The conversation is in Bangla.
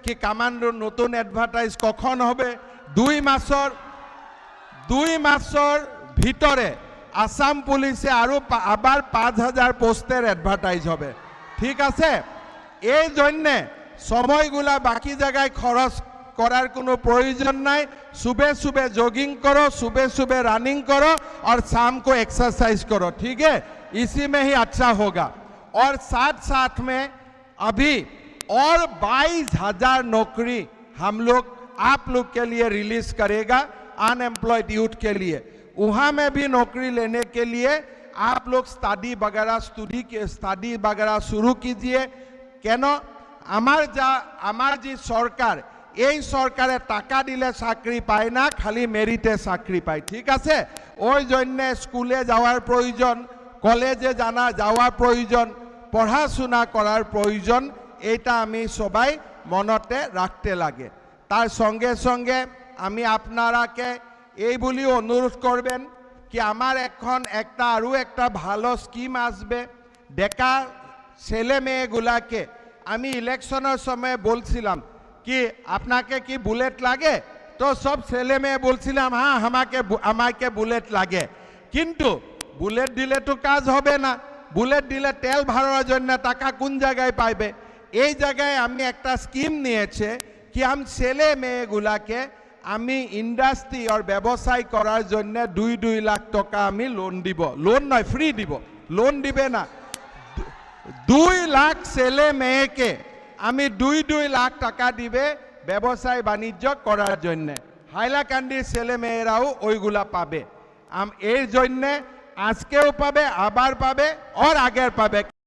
কি কামান্ডোর নতুন অ্যাডভার্টাইজ কখন হবে? 2 মাসের ভিতরে আসাম পুলিশে আবার 5000 পোস্টের অ্যাডভার্টাইজ হবে। ঠিক আছে, এই জন্যে সময়গুলা বাকি জায়গায় খরচ করার কোনো প্রয়োজন নাই। सुबह सुबह जॉगिंग करो, सुबह सुबह रनिंग करो और शाम को एक्सरसाइज करो। ठीक है, इसी में ही अच्छा होगा। और साथ साथ में अभी और 22,000 नौकरी हम लोग आप लोग के लिए रिलीज करेगा अनएम्प्लॉयड यूथ के लिए। वहाँ में भी नौकरी लेने के लिए आप लोग स्टडी वगैरह शुरू कीजिए। কেন আমার যে সরকার, এই সরকারে টাকা দিলে চাকরি পায় না, খালি মেরিটে চাকরি পায়। ঠিক আছে, ওই জন্য স্কুলে যাওয়ার প্রয়োজন, কলেজে যাওয়ার প্রয়োজন, পড়াশোনা করার প্রয়োজন, এটা আমি সবাই মনতে রাখতে লাগে। তার সঙ্গে সঙ্গে আমি আপনারাকে এই বলি অনুরোধ করবেন কি আমার এখন একটা ভালো স্কিম আসবে। বেকার ছেলে মেয়েগুলাকে আমি ইলেকশনের সময় বলছিলাম কি আপনাকে কি বুলেট লাগে, তো সব ছেলে মেয়ে বলছিলাম হ্যাঁ আমাকে বুলেট লাগে। কিন্তু বুলেট দিলে তো কাজ হবে না, বুলেট দিলে তেল ভরার জন্য টাকা কোন জায়গায় পাইবে? এই জায়গায় আমি একটা স্কিম নিয়েছে কি আমি ছেলে মেয়েগুলাকে আমি ইন্ডাস্ট্রি আর ব্যবসায় করার জন্য 2 লাখ টাকা আমি লোন দিব। লোন নয়, ফ্রি দিব, লোন দিবে না। 2 লাখ ছেলে মেয়েকে আমি 2 লাখ টাকা দিবে ব্যবসায় বাণিজ্য করার জন্য। হাইলাকান্দির ছেলে মেয়েরাও ওইগুলা পাবে। এর জন্য আজকেও পাবে, আবার পাবে, আর আগের পাবে।